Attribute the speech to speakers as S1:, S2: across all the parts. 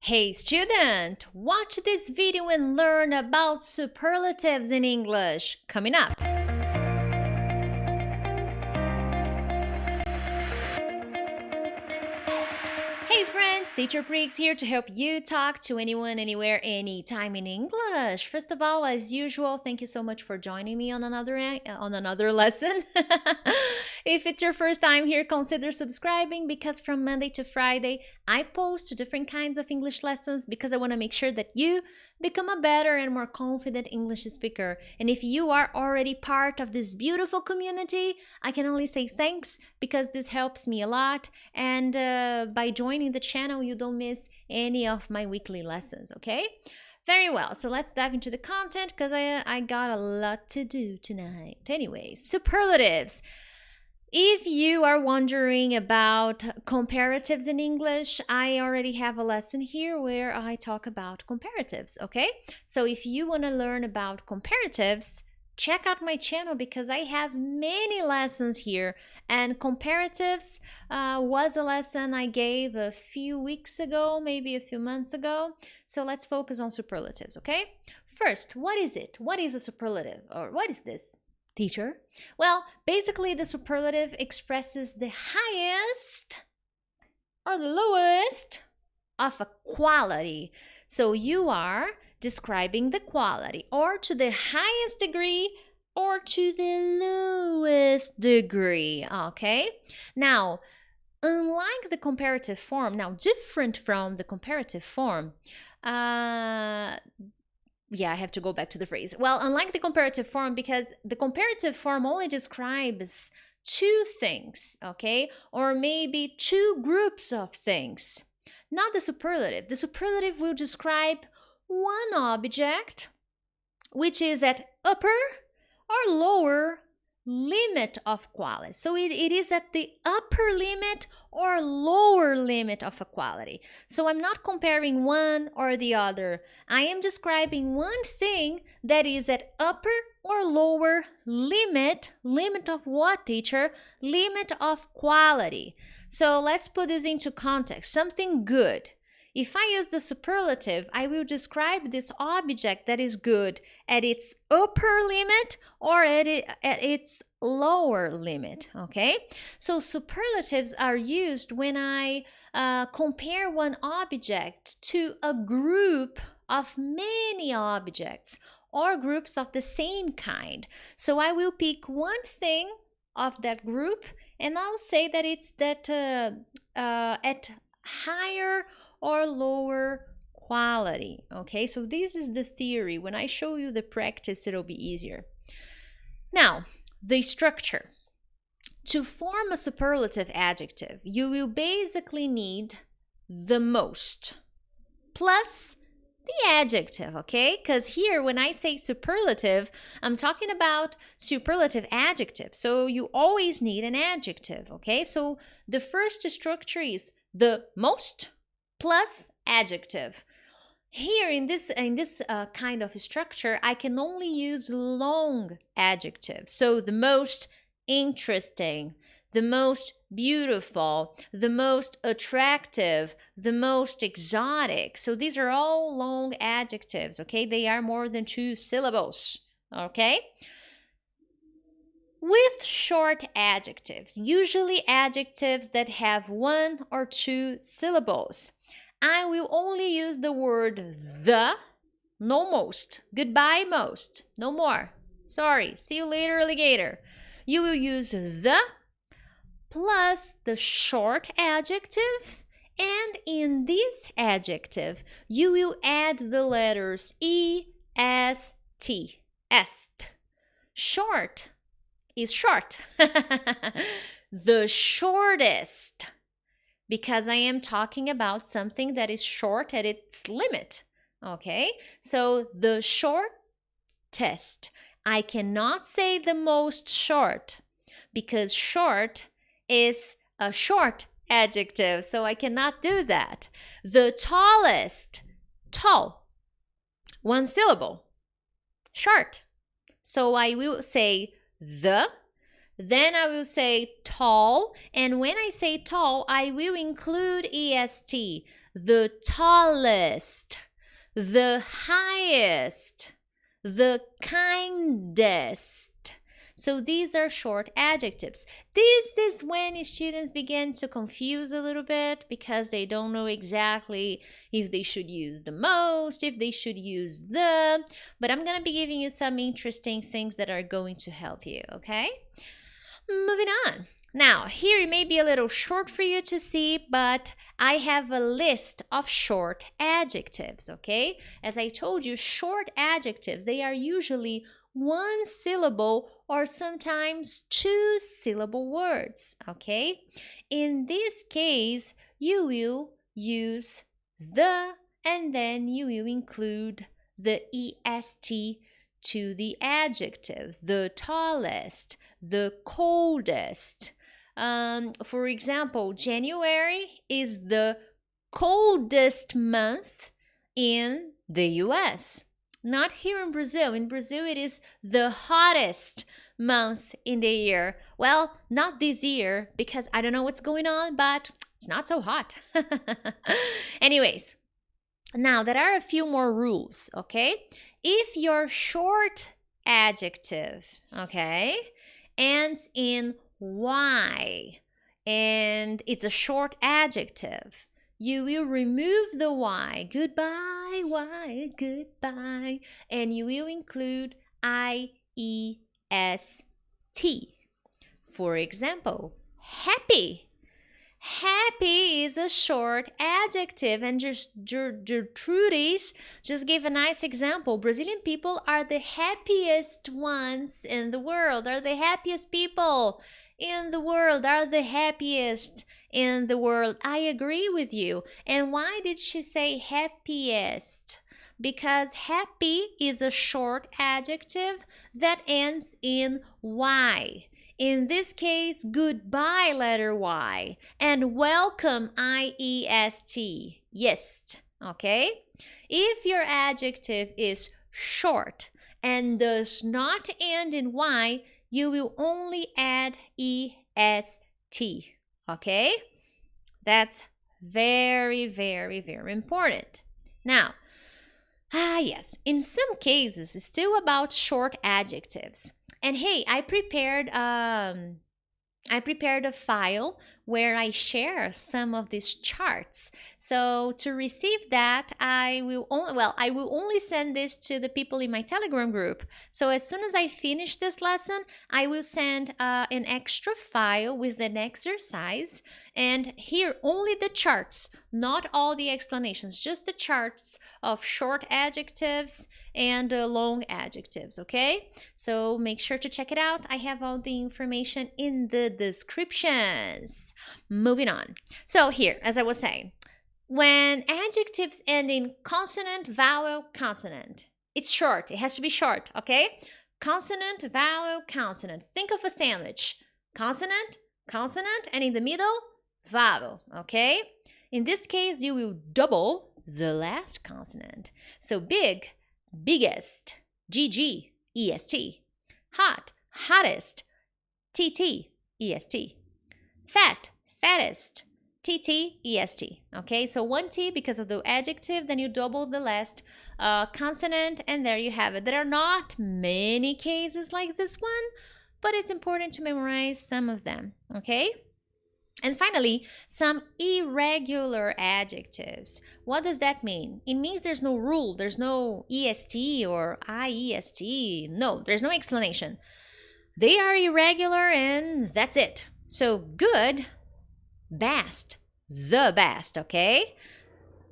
S1: Hey student, watch this video and learn about superlatives in English. Coming up. Hey friends, Teacher Prix here to help you talk to anyone, anywhere, anytime in English. First of all, as usual, thank you so much for joining me on another lesson. If it's your first time here, consider subscribing because from Monday to Friday, I post different kinds of English lessons because I want to make sure that you become a better and more confident English speaker. And if you are already part of this beautiful community, I can only say thanks because this helps me a lot. And by joining the channel, you don't miss any of my weekly lessons, okay? Very well, so let's dive into the content because I got a lot to do tonight. Anyways, superlatives. If you are wondering about comparatives in English, I already have a lesson here where I talk about comparatives, okay? So if you want to learn about comparatives, check out my channel because I have many lessons here. And comparatives was a lesson I gave a few weeks ago, maybe a few months ago. So let's focus on superlatives, okay? First, what is it? What is a superlative? Or what is this? Teacher? Well, basically the superlative expresses the highest or the lowest of a quality. So you are describing the quality or to the highest degree or to the lowest degree, okay? Now, unlike the comparative form, now different from the comparative form, I have to go back to the phrase. Well, unlike the comparative form, because the comparative form only describes two things, okay? Or maybe two groups of things. Not the superlative. The superlative will describe one object, which is at upper or lower limit of quality. So it is at the upper limit or lower limit of a quality. So I'm not comparing one or the other. I am describing one thing that is at upper or lower limit. Limit of what, teacher? Limit of quality. So let's put this into context. Something good. If I use the superlative, I will describe this object that is good at its upper limit or at its lower limit, okay? So superlatives are used when I compare one object to a group of many objects or groups of the same kind. So I will pick one thing of that group and I'll say that it's that at higher or lower quality, okay? So this is the theory. When I show you the practice, it'll be easier. Now, the structure. To form a superlative adjective, you will basically need the most plus the adjective, okay? Because here, when I say superlative, I'm talking about superlative adjective. So you always need an adjective, okay? So the first structure is the most plus adjective. Here in this kind of structure, I can only use long adjectives. So the most interesting, the most beautiful, the most attractive, the most exotic. So these are all long adjectives, okay? They are more than 2 syllables, okay? With short adjectives, usually adjectives that have 1 or 2 syllables, I will only use the word the, no most. Goodbye, most. No more. Sorry. See you later, alligator. You will use the plus the short adjective, and in this adjective, you will add the letters E-S-T. Est. Short is short. The shortest. Because I am talking about something that is short at its limit, okay? So the shortest. I cannot say the most short because short is a short adjective, so I cannot do that. The tallest, tall, 1 syllable, short. So I will say the Then I will say tall, and when I say tall, I will include est, the tallest, the highest, the kindest. So these are short adjectives. This is when students begin to confuse a little bit because they don't know exactly if they should use the most, if they should use the, but I'm going to be giving you some interesting things that are going to help you, okay? Moving on. Now, here it may be a little short for you to see, but I have a list of short adjectives, okay? As I told you, short adjectives, they are usually one syllable or sometimes two syllable words, okay? In this case, you will use the and then you will include the est to the adjective, the tallest, the coldest. For example, January is the coldest month in the US. Not here in Brazil. In Brazil, it is the hottest month in the year. Well, not this year because I don't know what's going on, but it's not so hot. Anyways, now there are a few more rules, okay? If your short adjective, okay, ends in y and it's a short adjective, you will remove the y, goodbye, y, goodbye, and you will include iest. For example, happy. Happy is a short adjective, and Gertrudis just gave a nice example. Brazilian people are the happiest ones in the world, are the happiest people in the world, are the happiest in the world. I agree with you. And why did she say happiest? Because happy is a short adjective that ends in y. In this case, goodbye, letter Y, and welcome, I-E-S-T, yest, okay? If your adjective is short and does not end in Y, you will only add E-S-T, okay? That's very, very, very important. Now, yes, in some cases, it's still about short adjectives. And hey, I prepared a file where I share some of these charts. So to receive that, I will only send this to the people in my Telegram group. So as soon as I finish this lesson, I will send an extra file with an exercise, and here only the charts, not all the explanations, just the charts of short adjectives and long adjectives, okay? So make sure to check it out. I have all the information in the descriptions. Moving on. So here, as I was saying, when adjectives end in consonant, vowel, consonant, it's short. It has to be short, okay? Consonant, vowel, consonant. Think of a sandwich. Consonant, consonant, and in the middle, vowel, okay? In this case, you will double the last consonant. So big, biggest, GG, EST. Hot, hottest, TT, EST. Fat, fattest, TT, EST. Okay, so one T because of the adjective, then you double the last consonant, and there you have it. There are not many cases like this one, but it's important to memorize some of them, okay? And finally, some irregular adjectives. What does that mean? It means there's no rule, there's no EST or IEST. No, there's no explanation. They are irregular and that's it. So good, best, the best, okay?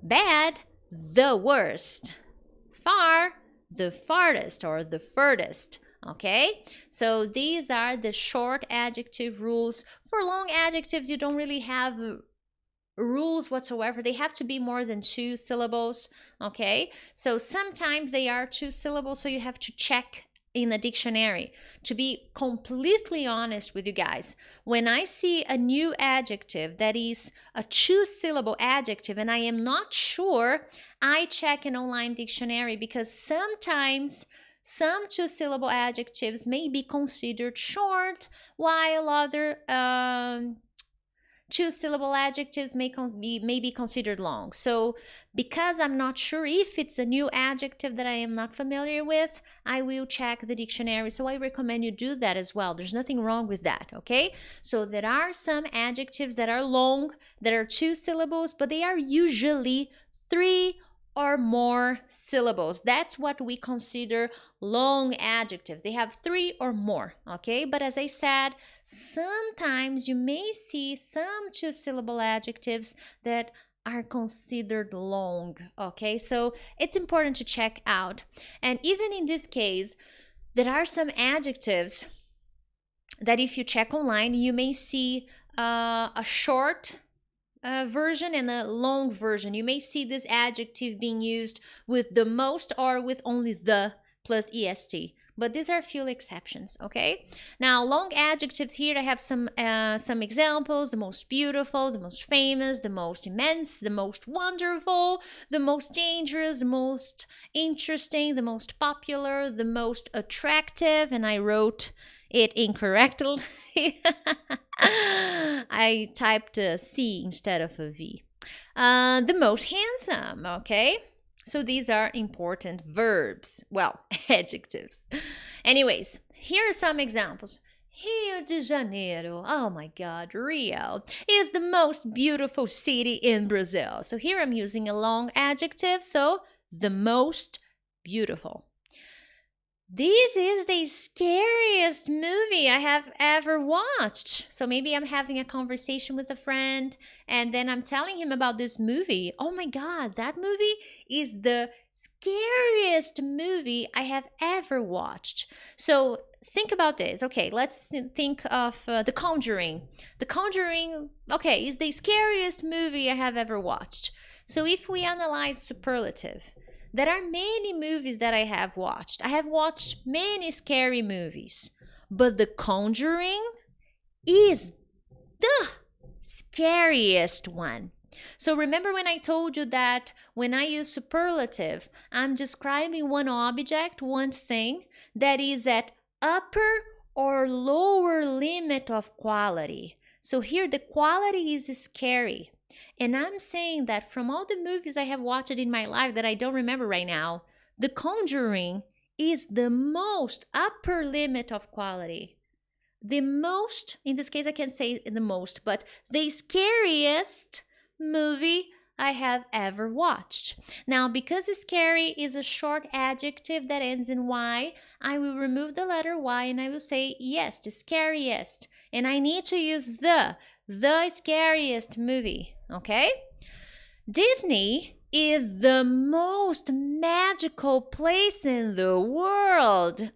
S1: Bad, the worst. Far, the farthest or the furthest. Okay, so these are the short adjective rules. For long adjectives, you don't really have rules whatsoever. They have to be more than 2 syllables. Okay, so sometimes they are 2 syllables, so you have to check in a dictionary. To be completely honest with you guys, when I see a new adjective that is a 2-syllable adjective and I am not sure, I check an online dictionary, because sometimes Some two-syllable adjectives may be considered short, while other two-syllable adjectives may be considered long. So because I'm not sure if it's a new adjective that I am not familiar with, I will check the dictionary. So I recommend you do that as well. There's nothing wrong with that, okay? So there are some adjectives that are long, that are two syllables, but they are usually 3 or more syllables. That's what we consider long adjectives. They have 3 or more, okay? But as I said, sometimes you may see some two-syllable adjectives that are considered long, okay? So it's important to check out. And even in this case, there are some adjectives that if you check online, you may see a short version and a long version. You may see this adjective being used with the most or with only the plus est. But these are few exceptions, okay? Now, long adjectives here, I have some examples: the most beautiful, the most famous, the most immense, the most wonderful, the most dangerous, the most interesting, the most popular, the most attractive, and I wrote it incorrectly. I typed a C instead of a V. The most handsome, okay? So these are important verbs. Well, adjectives. Anyways, here are some examples. Rio de Janeiro, oh my God, Rio is the most beautiful city in Brazil. So here I'm using a long adjective, so the most beautiful. This is the scariest movie I have ever watched. So maybe I'm having a conversation with a friend and then I'm telling him about this movie. Oh my God, that movie is the scariest movie I have ever watched. So think about this. Okay, let's think of The Conjuring. The Conjuring, okay, is the scariest movie I have ever watched. So if we analyze superlative, there are many movies that I have watched. I have watched many scary movies, but The Conjuring is the scariest one. So remember when I told you that when I use superlative, I'm describing one object, one thing that is at upper or lower limit of quality. So here the quality is scary. And I'm saying that from all the movies I have watched in my life that I don't remember right now, The Conjuring is the most upper limit of quality. The most, in this case I can't say the most, but the scariest movie I have ever watched. Now, because scary is a short adjective that ends in Y, I will remove the letter Y and I will say yes, the scariest. And I need to use the scariest movie, okay? Disney is the most magical place in the world.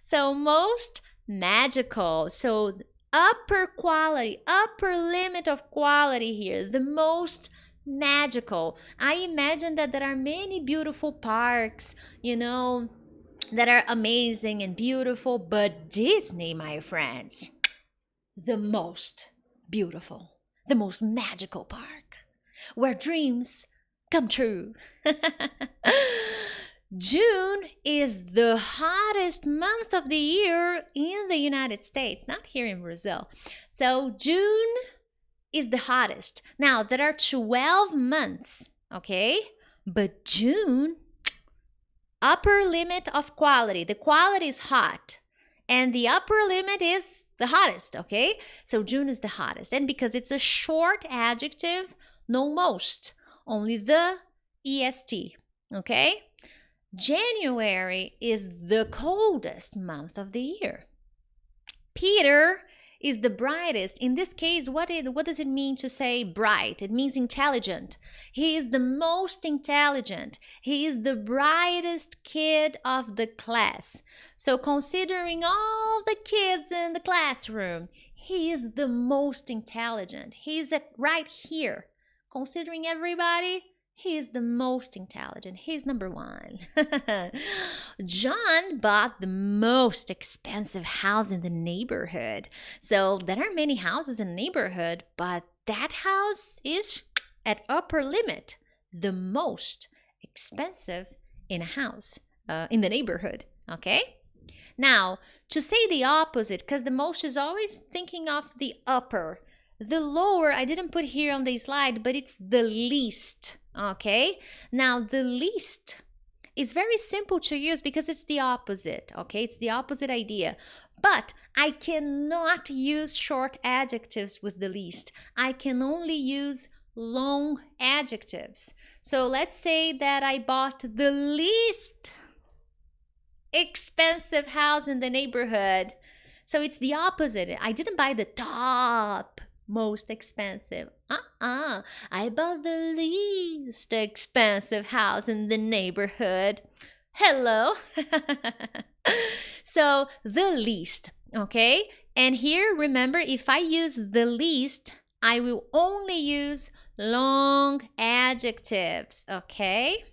S1: So most magical. So upper quality, upper limit of quality here, the most magical. I imagine that there are many beautiful parks, that are amazing and beautiful, but Disney, my friends, the most beautiful, the most magical park where dreams come true. June is the hottest month of the year in the United States, not here in Brazil. So June is the hottest. Now, there are 12 months, okay? But June, upper limit of quality. The quality is hot. And the upper limit is the hottest, okay? So June is the hottest. And because it's a short adjective, no most, only the est, okay? January is the coldest month of the year. Peter is the brightest. In this case, what does it mean to say bright? It means intelligent. He is the most intelligent. He is the brightest kid of the class. So considering all the kids in the classroom, he is the most intelligent. He's right here. Considering everybody, he is the most intelligent. He's number 1. John bought the most expensive house in the neighborhood. So there are many houses in the neighborhood, but that house is at upper limit, the most expensive in a house. in the neighborhood, okay? Now, to say the opposite, because the most is always thinking of the upper. The lower, I didn't put here on the slide, but it's the least, okay? Now, the least is very simple to use because it's the opposite, okay? It's the opposite idea. But I cannot use short adjectives with the least. I can only use long adjectives. So let's say that I bought the least expensive house in the neighborhood. So it's the opposite. I didn't buy the top most expensive. I bought the least expensive house in the neighborhood. Hello. So the least, okay? And here, remember, if I use the least, I will only use long adjectives, okay?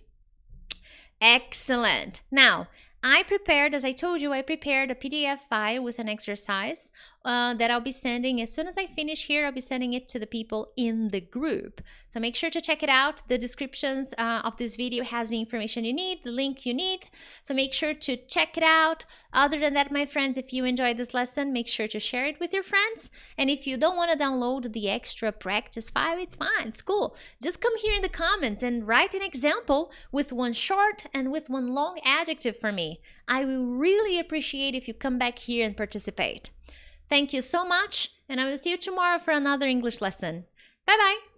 S1: Excellent. Now, as I told you, I prepared a PDF file with an exercise that I'll be sending. As soon as I finish here, I'll be sending it to the people in the group. So make sure to check it out. The descriptions of this video has the information you need, the link you need. So make sure to check it out. Other than that, my friends, if you enjoyed this lesson, make sure to share it with your friends. And if you don't want to download the extra practice file, it's fine, it's cool. Just come here in the comments and write an example with one short and with one long adjective for me. I will really appreciate if you come back here and participate. Thank you so much, and I will see you tomorrow for another English lesson. Bye-bye!